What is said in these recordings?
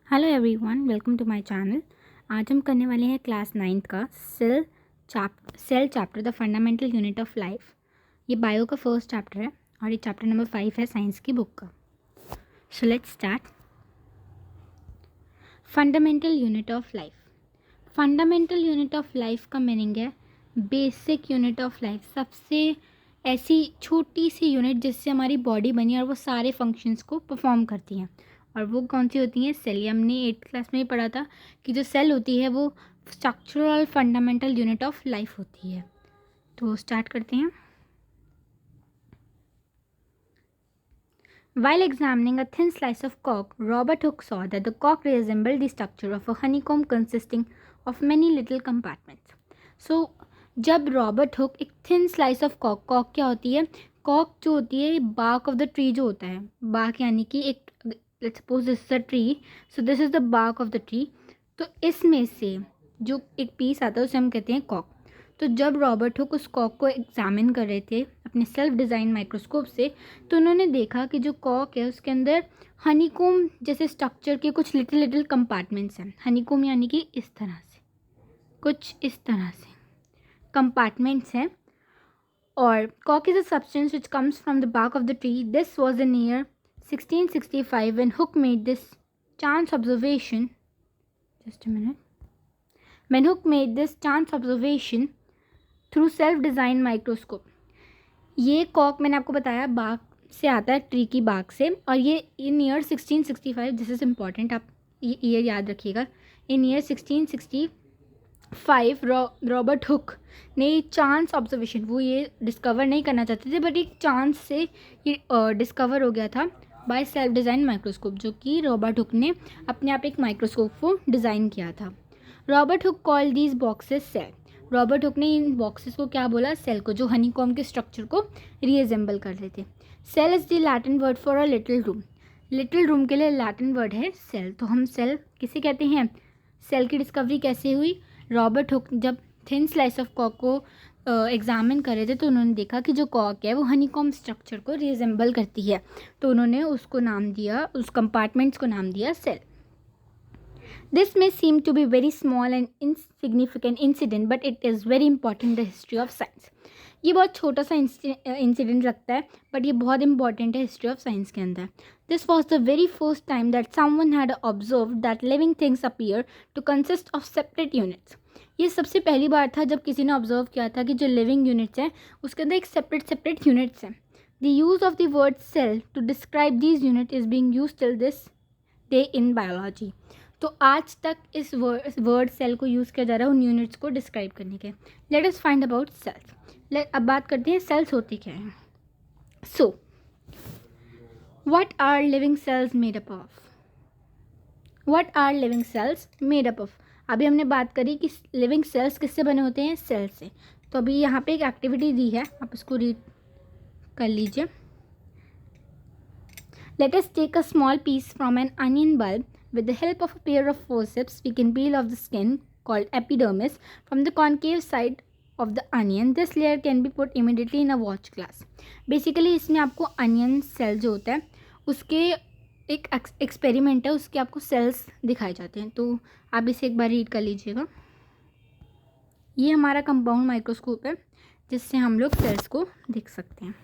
Hello everyone, welcome to my channel. आज हम करने वाले हैं क्लास 9th का cell chapter the fundamental unit of life. ये बायो का फर्स्ट चैप्टर है और ये चैप्टर नंबर 5 है साइंस की बुक का। So let's start. Fundamental unit of life. Fundamental unit of life का मीनिंग है बेसिक यूनिट ऑफ लाइफ, सबसे ऐसी छोटी सी यूनिट जिससे हमारी बॉडी बनी और वो सारे फंक्शंस को परफॉर्म करती हैं। और वो कौन सी होती हैं? सेल। ये हमने 8th क्लास में ही पढ़ा था कि जो सेल होती है वो structural fundamental unit of life होती है। तो स्टार्ट करते हैं। While examining a thin slice of cork, Robert Hooke saw that the cork resembled the structure of a honeycomb consisting of many little compartments. So, जब Robert Hooke एक thin slice of Kock क्या होती है? Kock जो होती है bark of the tree जो होता है, बार्क यानी कि एक, let's suppose this is a tree, so this is the bark of the tree. तो इसमें से जो एक पीस आता है उसे हम कहते हैं कॉक। तो जब रॉबर्ट हुक उस कॉक को एग्जामिन कर रहे थे अपने सेल्फ डिज़ाइन माइक्रोस्कोप से, तो उन्होंने देखा कि जो कॉक है उसके अंदर हनीकोम जैसे स्ट्रक्चर के कुछ लिटिल लिटिल कंपार्टमेंट्स हैं। हनीकोम यानी कि इस तरह से, कुछ इस तरह से कंपार्टमेंट्स हैं। और कॉक is a substance which comes from the bark of the tree. This was in year 1665 when Hooke made this chance observation. Just a minute. When Hooke made this chance observation through self design microscope. ये Kock मैंने आपको बताया बाग से आता है, tree की बाग से, और ये इन ईयर 1665, दिस इज़ इम्पॉर्टेंट, आप ये ईयर याद रखिएगा। इन ईयर 1665 रॉबर्ट हुक ने चांस ऑब्जर्वेशन, वो ये डिस्कवर नहीं करना चाहते थे बट एक चांस से ये डिस्कवर हो गया था बाय सेल्फ डिज़ाइन माइक्रोस्कोप, जो कि रॉबर्ट हुक ने अपने आप एक माइक्रोस्कोप को डिज़ाइन किया था। Robert Hooke call these boxes cell. Robert Hooke ने इन बॉक्सेस को क्या बोला? सेल को, जो हनीकॉम के स्ट्रक्चर को रीअसेंबल कर रहे थे। Cell is the Latin word for a little room. Little room के लिए लैटिन वर्ड है सेल। तो हम सेल किसे कहते हैं? सेल की डिस्कवरी कैसे हुई? रॉबर्ट हुक जब थिन स्लाइस ऑफ कॉक को एग्जामिन कर रहे थे तो उन्होंने देखा कि जो कॉक है वो हनीकॉम स्ट्रक्चर को रीअसेंबल करती है, तो उन्होंने उसको नाम दिया, उस कंपार्टमेंट्स को नाम दिया cell. This may seem to be very small and insignificant incident, but it is very important in the history of science. ये बहुत छोटा सा इंसिडेंट लगता है बट ये बहुत इंपॉर्टेंट है हिस्ट्री ऑफ साइंस के अंदर। This was the very first time that someone had observed that living things appear to consist of separate units. ये सबसे पहली बार था जब किसी ने ऑब्जर्व किया था कि जो लिविंग यूनिट्स हैं उसके अंदर एक सेपरेट यूनिट्स हैं। The use of the word cell to describe these unit is being used till this day in biology. तो आज तक इस वर्ड सेल को यूज़ किया जा रहा है उन यूनिट्स को डिस्क्राइब करने के। Let us find about cells. अब बात करते हैं सेल्स होती क्या है। So what are living cells made up of? What are living cells made up of? अभी हमने बात करी कि लिविंग सेल्स किससे बने होते हैं? सेल से। तो अभी यहाँ पे एक एक्टिविटी दी है, आप इसको रीड कर लीजिए। Let us take a small piece from an onion bulb. With the help of a pair of forceps, we can peel off the skin, called epidermis, from the concave side of the onion. This layer can be put immediately in a watch glass. Basically, इसमें आपको onion cell जो होता है उसके एक experiment है, उसके आपको सेल्स दिखाए जाते हैं। तो आप इसे एक बार रीड कर लीजिएगा। ये हमारा कंपाउंड माइक्रोस्कोप है जिससे हम लोग सेल्स को देख सकते हैं।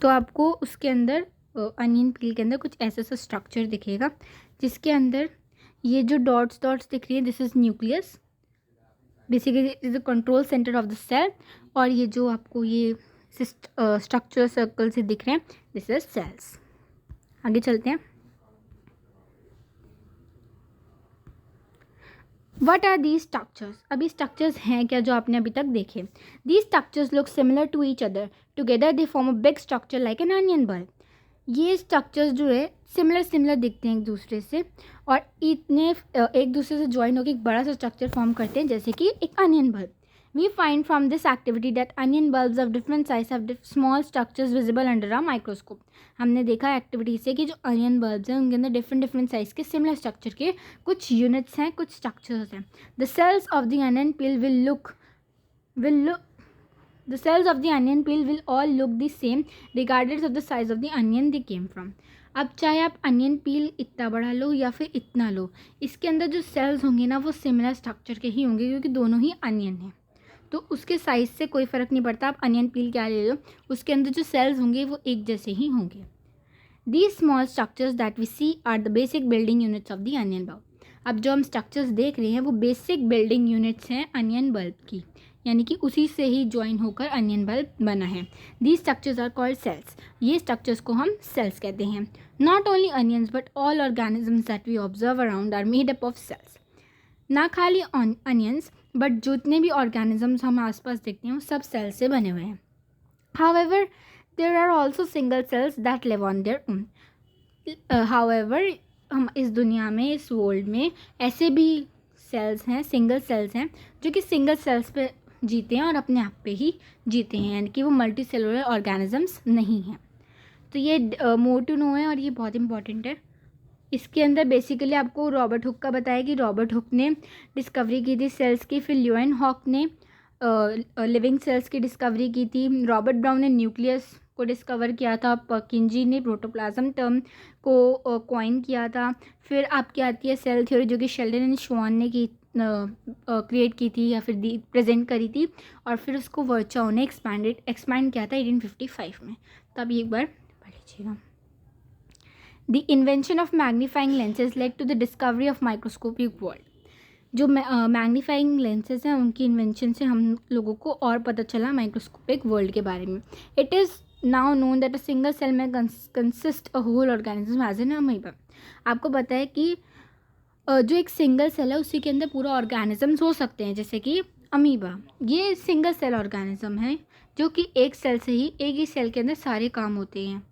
तो आपको उसके अंदर अनियन पील के अंदर कुछ ऐसा स्ट्रक्चर दिखेगा जिसके अंदर ये जो डॉट्स दिख रही है, this is nucleus, basically is the control centre of the cell. और ये जो आपको ये स्ट्रक्चर सर्कल से दिख रहे हैं, दिस इज सेल्स। आगे चलते हैं। What are these structures? अभी स्ट्रक्चर्स हैं क्या जो आपने अभी तक देखे? These structures look similar to each other, together they form a big structure like an onion bulb. ये स्ट्रक्चर्स जो है सिमिलर दिखते हैं एक दूसरे से और इतने एक दूसरे से ज्वाइन होकर एक बड़ा सा स्ट्रक्चर फॉर्म करते हैं जैसे कि एक onion bulb. We find from this activity that onion bulbs of different size have small structures visible under a microscope. हमने देखा एक्टिविटी से कि जो अनियन बल्ब्स हैं उनके अंदर डिफरेंट साइज के सिमिलर स्ट्रक्चर के कुछ यूनिट्स हैं, कुछ स्ट्रक्चर्स हैं। The cells of the onion peel The cells of the onion peel will all look the same regardless of the size of the onion they came from. अब चाहे आप onion पील इतना बड़ा लो या फिर इतना लो, इसके अंदर जो सेल्स होंगे ना वो सिमिलर स्ट्रक्चर के ही होंगे, क्योंकि दोनों ही अनियन हैं। तो उसके साइज़ से कोई फ़र्क नहीं पड़ता, आप अनियन पील क्या ले लो, उसके अंदर जो सेल्स होंगे वो एक जैसे ही होंगे। These small structures that we see are the basic building units of the onion bulb. अब जो हम स्ट्रक्चर्स देख रहे हैं वो बेसिक बिल्डिंग यूनिट्स हैं अनियन बल्ब की, यानी कि उसी से ही ज्वाइन होकर अनियन बल्ब बना है। These structures are called cells. ये स्ट्रक्चर्स को हम सेल्स कहते हैं। Not only onions but all organisms that we observe around are made up of cells. ना खाली अनियंस बट जितने भी ऑर्गेनिजम्स हम आसपास देखते हैं वो सब सेल से बने हुए हैं। However, there are also single cells that live on their own. However, हम इस दुनिया में, इस वर्ल्ड में ऐसे भी सेल्स हैं, सिंगल सेल्स हैं, जो कि सिंगल सेल्स पे जीते हैं और अपने आप पे ही जीते हैं, यानी कि वो मल्टी सेलुलर ऑर्गेनिजम्स नहीं हैं। तो ये मोर टू नो है और ये बहुत इंपॉर्टेंट है। इसके अंदर बेसिकली आपको रॉबर्ट हुक का बताया कि रॉबर्ट हुक ने डिस्कवरी की थी सेल्स की, फिर ल्यूएन हॉक ने लिविंग सेल्स की डिस्कवरी की थी, रॉबर्ट ब्राउन ने न्यूक्लियस को डिस्कवर किया था, पर्किंजी ने प्रोटोप्लाज्म टर्म को कॉइन किया था। फिर आपकी आती है सेल थ्योरी, जो कि शेल्डन एंड श्वान ने क्रिएट की थी या फिर प्रेजेंट करी थी, और फिर उसको वर्चाओ ने एक्सपैंड किया था 1855 में। तो आप एक बार पढ़ लीजिएगा। The invention of magnifying lenses led to the discovery of microscopic world. जो मैग्नीफाइंग लेंसेज हैं उनकी इन्वेंशन से हम लोगों को और पता चला माइक्रोस्कोपिक वर्ल्ड के बारे में। It is now known that a single cell may consist a whole organism as an amoeba. आपको पता है कि जो एक सिंगल सेल है उसी के अंदर पूरा ऑर्गेनिजम्स हो सकते हैं, जैसे कि अमीबा। ये सिंगल सेल ऑर्गेनिज्म है जो कि एक सेल से ही, एक ही सेल के अंदर सारे काम होते हैं।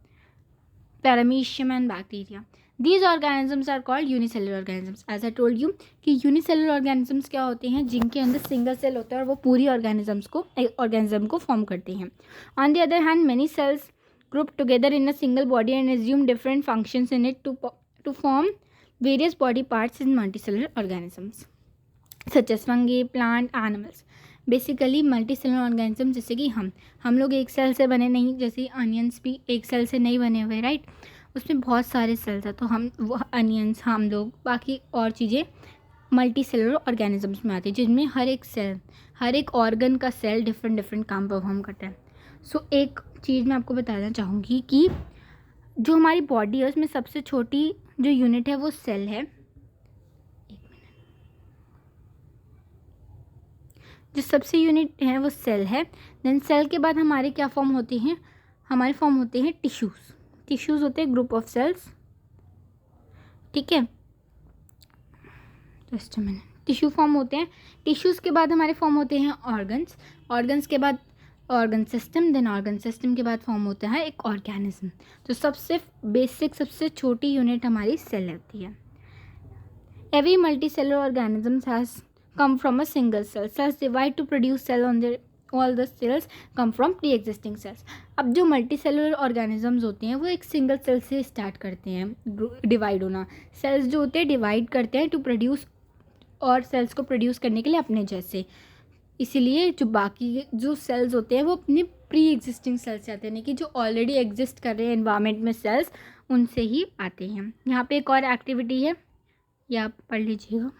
Paramecium and bacteria, these organisms are called unicellular organisms. As I told you कि यूनिसेलुलर ऑर्गेनिजम्स क्या होते हैं, जिनके अंदर सिंगल सेल होता है और वो पूरी ऑर्गेनिज्म को फॉर्म करते हैं। On the other hand many cells group together in a single body and assume different functions in it to form various body parts in multicellular organisms such as fungi, plant, animals. Basically multicellular organism, जैसे कि हम लोग एक cell से बने नहीं, जैसे onions भी एक सेल से नहीं बने हुए, राइट। उसमें बहुत सारे सेल्स हैं, तो हम वो अनियंस, हम लोग, बाकी और चीज़ें मल्टी सेलुलर ऑर्गेनिजम्स में आती है, जिनमें हर एक सेल, हर एक ऑर्गन का सेल डिफरेंट काम परफॉर्म करता है। सो एक चीज़ मैं आपको बताना चाहूँगी कि जो हमारी बॉडी है उसमें सबसे छोटी जो यूनिट है वो सेल है। जो सबसे यूनिट है वो सेल है। देन सेल के बाद हमारे क्या फॉर्म होते हैं, हमारे फॉर्म होते हैं टिश्यूज़ होते हैं ग्रुप ऑफ सेल्स, ठीक है। Just a minute, tissue form होते हैं। टिश्यूज़ के बाद हमारे फॉर्म होते हैं ऑर्गन्स के बाद organ system, then organ system के बाद फॉर्म होता है एक ऑर्गेनिज्म। तो सबसे बेसिक, सबसे छोटी यूनिट हमारी सेल होती है। Every multi cellular organism has come from a single cell. Cells divide to produce cell on their, all the cells come from pre-existing cells. अब जो मल्टी सेलुलर ऑर्गेनिजम्स होते हैं वो एक सिंगल सेल से स्टार्ट करते हैं डिवाइड होना। सेल्स जो होते हैं डिवाइड करते हैं टू प्रोड्यूस, और सेल्स को प्रोड्यूस करने के लिए अपने जैसे। इसीलिए जो बाकी जो सेल्स होते हैं वो अपने प्री एग्जिस्टिंग सेल्स से आते हैं, कि जो ऑलरेडी एग्जिस्ट कर रहे हैं एनवायरनमेंट में सेल्स, उनसे ही आते हैं। यहाँ पे एक और एक्टिविटी है, ये आप पढ़ लीजिएगा।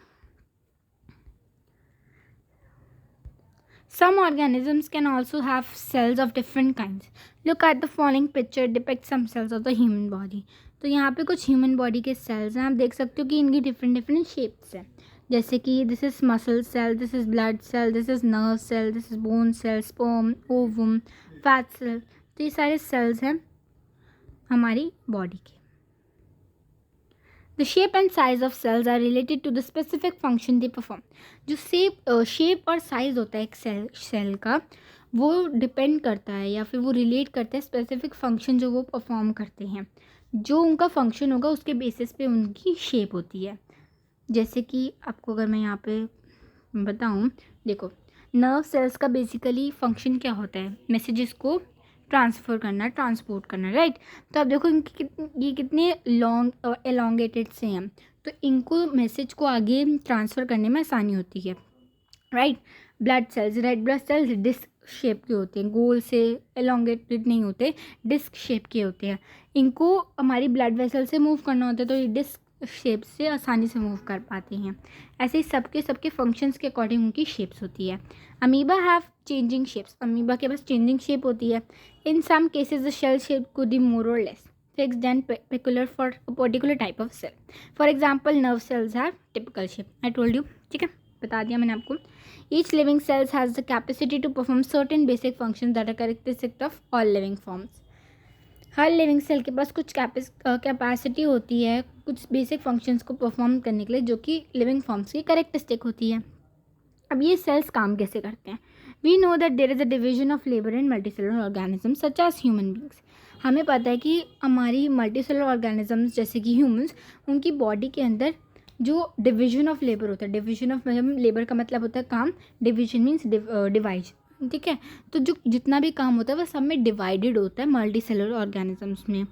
Some organisms can also have cells of different kinds. Look at the following picture depicts some cells of the human body. तो यहाँ पे कुछ ह्यूमन बॉडी के सेल्स हैं, आप देख सकते हो कि इनकी डिफरेंट शेप्स हैं, जैसे कि this is muscle cell, this is blood cell, this is nerve cell, this is bone cell, sperm, ovum, fat cell. तो ये सारे सेल्स हैं हमारी बॉडी के। The shape and size of cells are related to the specific function they perform. जो shape और size होता है एक सेल का, वो डिपेंड करता है या फिर वो रिलेट करता है स्पेसिफिक फंक्शन जो वो परफॉर्म करते हैं। जो उनका फंक्शन होगा उसके बेसिस पे उनकी शेप होती है। जैसे कि आपको अगर मैं यहाँ पे बताऊँ, देखो नर्व सेल्स का बेसिकली फंक्शन क्या होता है, मैसेजेस को ट्रांसफ़र करना, ट्रांसपोर्ट करना, राइट। तो आप देखो ये कितने लॉन्ग और एलोंगेटेड से हैं, तो इनको मैसेज को आगे ट्रांसफ़र करने में आसानी होती है, right. Blood cells, red blood cells disc shape के होते हैं, गोल से एलोंगेटेड नहीं होते, डिस्क शेप के होते हैं। इनको हमारी ब्लड वेसल से मूव करना होता है, तो ये डिस्क शेप से आसानी से मूव कर पाते हैं। ऐसे ही सबके फंक्शंस के अकॉर्डिंग उनकी शेप्स होती है। Amoeba have changing shapes, amoeba के पास चेंजिंग शेप होती है। In some cases the shell shape could be more or less fixed and peculiar for a particular type of cell. For example, nerve cells have typical shape. I told you, ठीक है, बता दिया मैंने आपको. Each living cells has the capacity to perform certain basic functions that are characteristic of all living forms. हर living cell के पास कुछ कैपेसिटी होती है कुछ बेसिक फंक्शंस को परफॉर्म करने के लिए, जो कि लिविंग फॉर्म्स की करेक्टरिस्टिक होती है. अब ये सेल्स काम कैसे करते हैं? We know that there is a division of labour in multicellular organism such as human beings. हमें पता है कि हमारी मल्टीसेलुलर ऑर्गेनिजम्स जैसे कि ह्यूमंस, उनकी बॉडी के अंदर जो डिवीजन ऑफ लेबर होता है, डिवीजन ऑफ लेबर का मतलब होता है काम, डिवीजन मीन्स डिवाइड, ठीक है. तो जो जितना भी काम होता है वह सब में डिवाइडेड होता है मल्टीसेलुलर ऑर्गेनिजम्स में.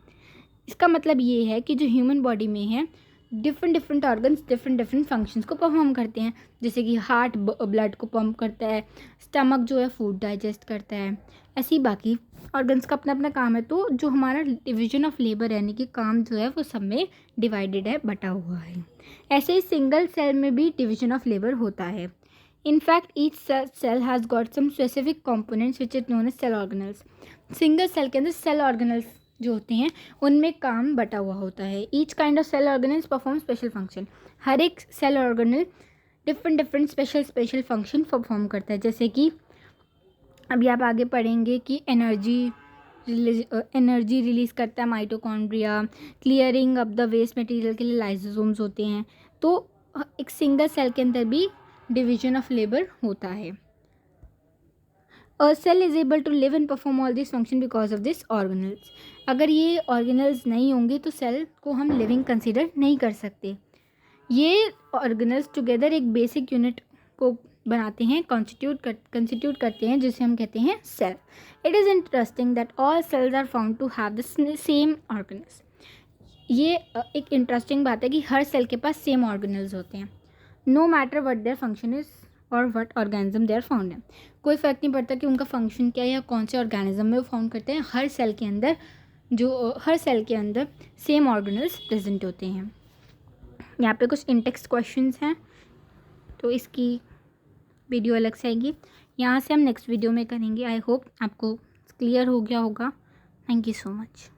इसका मतलब ये है कि जो ह्यूमन बॉडी में है डिफरेंट ऑर्गन्स डिफरेंट फंक्शंस को परफॉर्म करते हैं. जैसे कि हार्ट ब्लड को पंप करता है, स्टमक जो है फूड डाइजेस्ट करता है, ऐसे ही बाकी ऑर्गन्स का अपना अपना काम है. तो जो हमारा डिवीजन ऑफ लेबर यानी कि काम जो है वो सब में डिवाइडेड है, बटा हुआ है. ऐसे ही सिंगल सेल में भी डिवीजन ऑफ लेबर होता है. In fact each cell has got some specific components which is known as cell organelles. Single cell के अंदर सेल ऑर्गेनल्स जो होते हैं उनमें काम बटा हुआ होता है. Each kind of cell organelles perform special function. हर एक cell organelle different special function perform करता है. जैसे कि अभी आप आगे पढ़ेंगे कि एनर्जी रिलीज़ करता है mitochondria, clearing up the waste material के लिए लाइसोसोम्स होते हैं. तो एक सिंगल सेल के अंदर भी डिवीजन ऑफ लेबर होता है. A cell is able to live and perform all this function because of this organelles. अगर ये ऑर्गेनल्स नहीं होंगे तो सेल को हम लिविंग कंसिडर नहीं कर सकते. ये ऑर्गेनल्स टुगेदर एक बेसिक यूनिट को बनाते हैं, कंस्टिट्यूट करते हैं, जिसे हम कहते हैं cell. It is interesting that all cells are found to have the same organelles. ये एक इंटरेस्टिंग बात है कि हर सेल के पास सेम ऑर्गेनल्स होते हैं, no matter what their function is और वट ऑर्गेनिज्म देयर फाउंड है. कोई फ़र्क नहीं पड़ता कि उनका फंक्शन क्या है या कौन से ऑर्गेनिज्म में वो फाउंड करते हैं. हर सेल के अंदर सेम ऑर्गेनल्स प्रेजेंट होते हैं. यहाँ पे कुछ इंटेक्स्ट क्वेश्चंस हैं, तो इसकी वीडियो अलग से आएगी. यहाँ से हम नेक्स्ट वीडियो में करेंगे. आई होप आपको क्लियर हो गया होगा. Thank you so much.